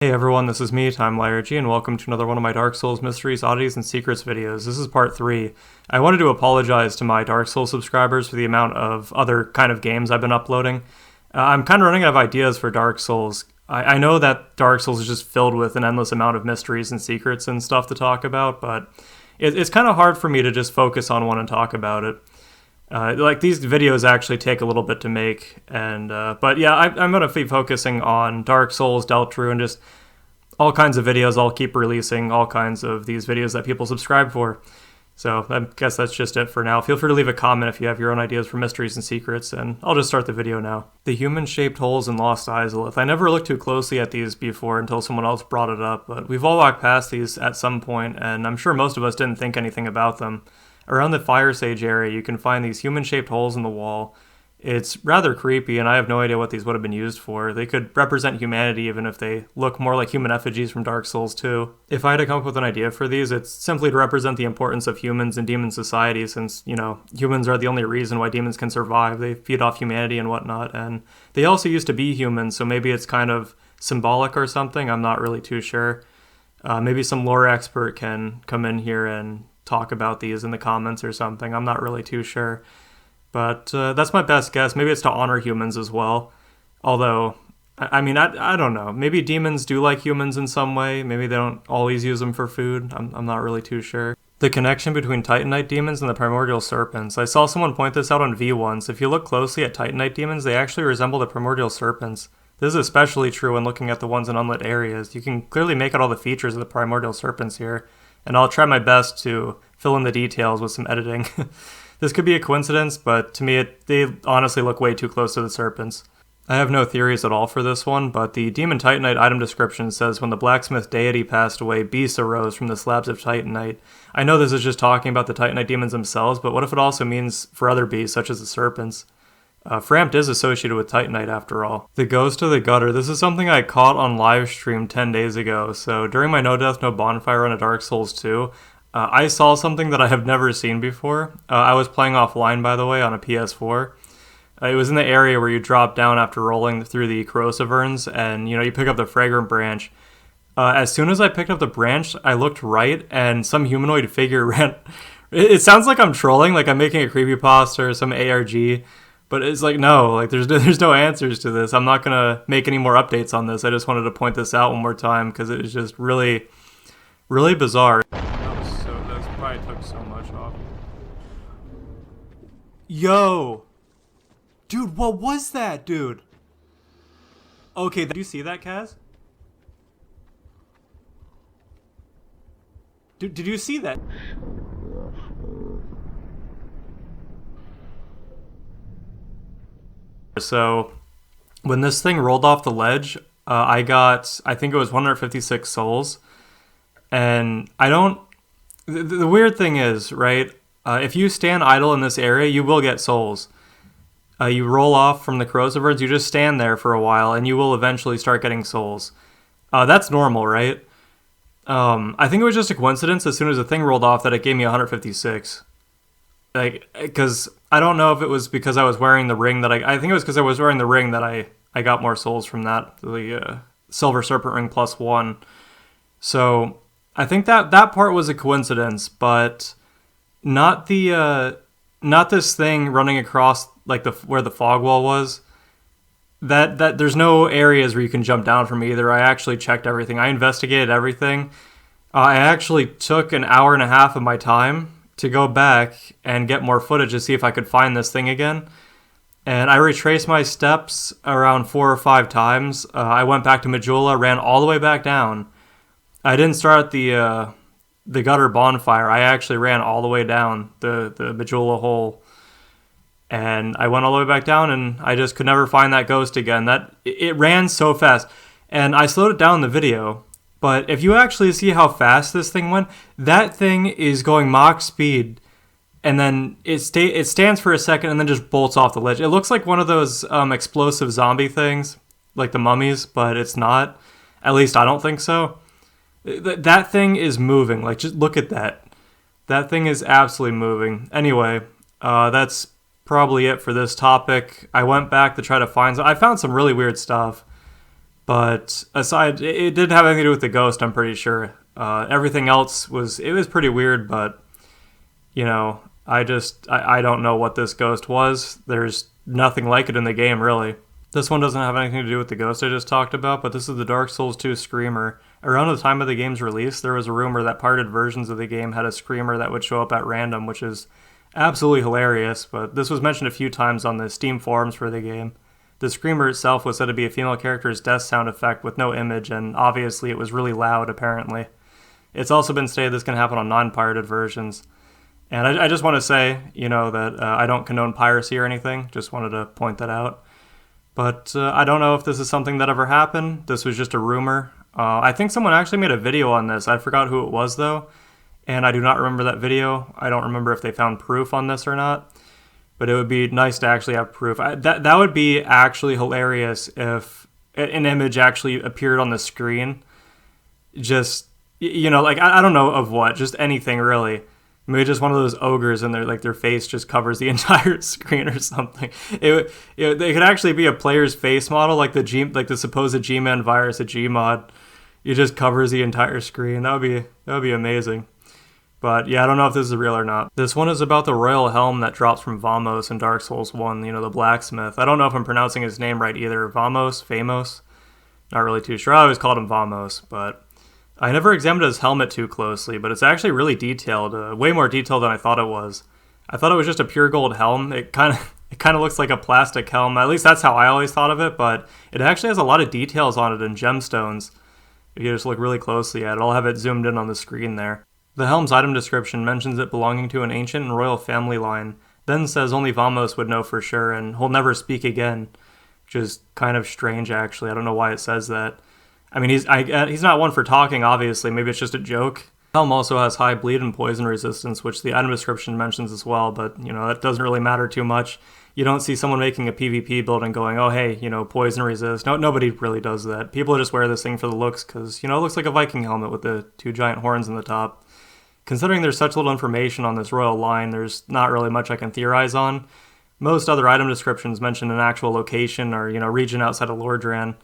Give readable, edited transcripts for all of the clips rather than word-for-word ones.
Hey everyone, this is me, TimeLiarG, and welcome to another one of my Dark Souls Mysteries, Oddities, and Secrets videos. This is part 3. I wanted to apologize to my Dark Souls subscribers for the amount of other kind of games I've been uploading. I'm kind of running out of ideas for Dark Souls. I know that Dark Souls is just filled with an endless amount of mysteries and secrets and stuff to talk about, but it's kind of hard for me to just focus on one and talk about it. These videos actually take a little bit to make, but yeah, I'm going to be focusing on Dark Souls, Deltru, and just all kinds of videos. I'll keep releasing all kinds of these videos that people subscribe for. So I guess that's just it for now. Feel free to leave a comment if you have your own ideas for mysteries and secrets, and I'll just start the video now. The human-shaped holes in Lost Isalith. I never looked too closely at these before until someone else brought it up, but we've all walked past these at some point, and I'm sure most of us didn't think anything about them. Around the Fire Sage area, you can find these human-shaped holes in the wall. It's rather creepy, and I have no idea what these would have been used for. They could represent humanity even if they look more like human effigies from Dark Souls 2. If I had to come up with an idea for these, it's simply to represent the importance of humans in demon society, since, humans are the only reason why demons can survive. They feed off humanity and whatnot, and they also used to be humans, so maybe it's kind of symbolic or something. I'm not really too sure. Maybe some lore expert can come in here and talk about these in the comments or something. I'm not really too sure. But that's my best guess. Maybe it's to honor humans as well. Although, I don't know. Maybe demons do like humans in some way. Maybe they don't always use them for food. I'm not really too sure. The connection between Titanite demons and the Primordial Serpents. I saw someone point this out on V once. If you look closely at Titanite demons, they actually resemble the Primordial Serpents. This is especially true when looking at the ones in unlit areas. You can clearly make out all the features of the Primordial Serpents here, and I'll try my best to fill in the details with some editing. This could be a coincidence, but to me they honestly look way too close to the serpents. I have no theories at all for this one, but the Demon Titanite item description says when the blacksmith deity passed away, beasts arose from the slabs of Titanite. I know this is just talking about the Titanite demons themselves, but what if it also means for other beasts, such as the serpents? Frampt is associated with Titanite after all. The Ghost of the Gutter. This is something I caught on live stream 10 days ago, so during my No Death No Bonfire run at Dark Souls 2, I saw something that I have never seen before. I was playing offline, by the way, on a PS4. It was in the area where you drop down after rolling through the corrosive urns, and you pick up the fragrant branch. As soon as I picked up the branch, I looked right, and some humanoid figure ran. It sounds like I'm trolling, like I'm making a creepypasta or some ARG, but it's like, no, there's no answers to this. I'm not gonna make any more updates on this. I just wanted to point this out one more time because it was just really, really bizarre. Probably took so much off. Yo! Dude, what was that, dude? Okay, did you see that, Kaz? Dude, did you see that? So, when this thing rolled off the ledge, I think it was 156 souls. And the weird thing is, right, if you stand idle in this area, you will get souls. You roll off from the corrosive urns, you just stand there for a while, and you will eventually start getting souls. That's normal, right? I think it was just a coincidence as soon as the thing rolled off that it gave me 156. Because I don't know if it was because I was wearing the ring that I think it was because I was wearing the ring that I got more souls from that, the Silver Serpent ring +1. So I think that part was a coincidence, but not this thing running across where the fog wall was. That there's no areas where you can jump down from either. I actually checked everything. I investigated everything. I actually took an hour and a half of my time to go back and get more footage to see if I could find this thing again. And I retraced my steps around 4 or 5 times. I went back to Majula, ran all the way back down. I didn't start at the gutter bonfire. I actually ran all the way down the Majula hole. And I went all the way back down, and I just could never find that ghost again. It ran so fast. And I slowed it down in the video. But if you actually see how fast this thing went, that thing is going Mach speed. And then it stands for a second and then just bolts off the ledge. It looks like one of those explosive zombie things, like the mummies, but it's not. At least I don't think so. That thing is moving. Just look at that. That thing is absolutely moving. Anyway, that's probably it for this topic. I went back to try to find I found some really weird stuff. But aside, it didn't have anything to do with the ghost, I'm pretty sure. Everything else was pretty weird, but, you know, I don't know what this ghost was. There's nothing like it in the game, really. This one doesn't have anything to do with the ghost I just talked about, but this is the Dark Souls 2 Screamer. Around the time of the game's release, there was a rumor that pirated versions of the game had a Screamer that would show up at random, which is absolutely hilarious, but this was mentioned a few times on the Steam forums for the game. The Screamer itself was said to be a female character's death sound effect with no image, and obviously it was really loud, apparently. It's also been stated this can happen on non-pirated versions. And I just want to say, you know, that I don't condone piracy or anything. Just wanted to point that out. But I don't know if this is something that ever happened. This was just a rumor. I think someone actually made a video on this. I forgot who it was, though. And I do not remember that video. I don't remember if they found proof on this or not. But it would be nice to actually have proof. That would be actually hilarious if an image actually appeared on the screen. Just, you know, like, I don't know of what. Just anything, really. Maybe just one of those ogres and their face just covers the entire screen or something. It could actually be a player's face model, like the supposed G-Man virus, a Gmod. It just covers the entire screen. That would be amazing. But yeah, I don't know if this is real or not. This one is about the royal helm that drops from Vamos in Dark Souls 1, you know, the blacksmith. I don't know if I'm pronouncing his name right either. Famos? Not really too sure. I always called him Vamos, but I never examined his helmet too closely, but it's actually really detailed, way more detailed than I thought it was. I thought it was just a pure gold helm. It kind of looks like a plastic helm. At least that's how I always thought of it, but it actually has a lot of details on it and gemstones. If you just look really closely at it, I'll have it zoomed in on the screen there. The helm's item description mentions it belonging to an ancient and royal family line, then says only Vamos would know for sure, and he'll never speak again, which is kind of strange, actually. I don't know why it says that. I mean, he's not one for talking, obviously. Maybe it's just a joke. Helm also has high bleed and poison resistance, which the item description mentions as well, but, you know, that doesn't really matter too much. You don't see someone making a PvP build and going, oh, hey, you know, poison resist. No, nobody really does that. People just wear this thing for the looks because, you know, it looks like a Viking helmet with the two giant horns in the top. Considering there's such little information on this royal line, there's not really much I can theorize on. Most other item descriptions mention an actual location or, you know, region outside of Lordran.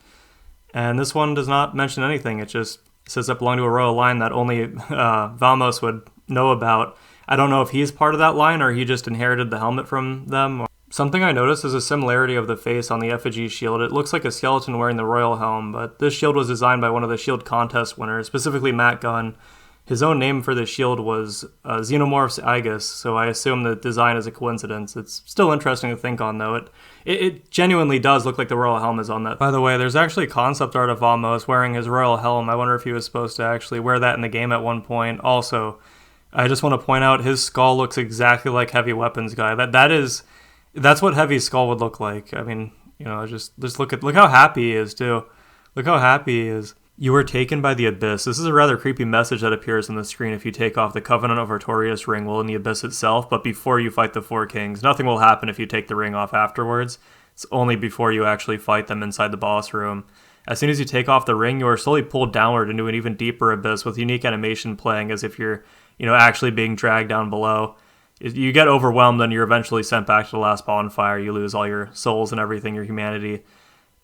And this one does not mention anything. It just says it belonged to a royal line that only Vamos would know about. I don't know if he's part of that line or he just inherited the helmet from them. Something I noticed is a similarity of the face on the effigy shield. It looks like a skeleton wearing the royal helm, but this shield was designed by one of the shield contest winners, specifically Matt Gunn. His own name for the shield was Xenomorphs Aegis, so I assume the design is a coincidence. It's still interesting to think on, though. It genuinely does look like the royal helm is on that. By the way, there's actually concept art of Vamos wearing his royal helm. I wonder if he was supposed to actually wear that in the game at one point. Also, I just want to point out his skull looks exactly like Heavy Weapons guy. That's what Heavy's skull would look like. I mean, you know, just look how happy he is too. Look how happy he is. You were taken by the Abyss. This is a rather creepy message that appears on the screen if you take off the Covenant of Artorias ring while in the Abyss itself, but before you fight the Four Kings. Nothing will happen if you take the ring off afterwards. It's only before you actually fight them inside the boss room. As soon as you take off the ring, you are slowly pulled downward into an even deeper abyss with unique animation playing as if you're, you know, actually being dragged down below. You get overwhelmed and you're eventually sent back to the last bonfire. You lose all your souls and everything, your humanity.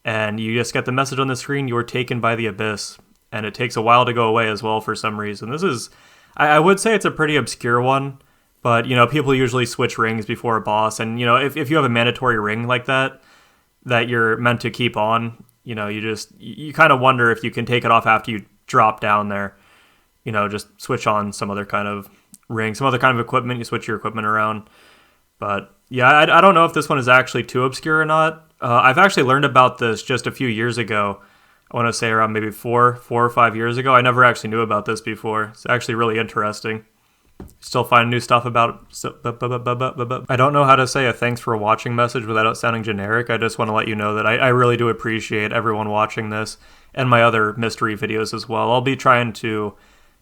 And you just get the message on the screen, you were taken by the Abyss. And it takes a while to go away as well for some reason. This is, I would say it's a pretty obscure one, but, you know, people usually switch rings before a boss. And, you know, if you have a mandatory ring like that you're meant to keep on, you know, you kind of wonder if you can take it off after you drop down there. You know, just switch on some other kind of ring, some other kind of equipment, you switch your equipment around. But, yeah, I don't know if this one is actually too obscure or not. I've actually learned about this just a few years ago. I want to say around maybe 4 or 5 years ago. I never actually knew about this before. It's actually really interesting. Still find new stuff about it. I don't know how to say a thanks for watching message without it sounding generic. I just want to let you know that I really do appreciate everyone watching this and my other mystery videos as well. I'll be trying to,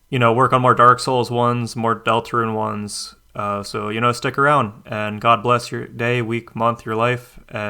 you know, work on more Dark Souls ones, more Deltarune ones. So, you know, stick around and God bless your day, week, month, your life. And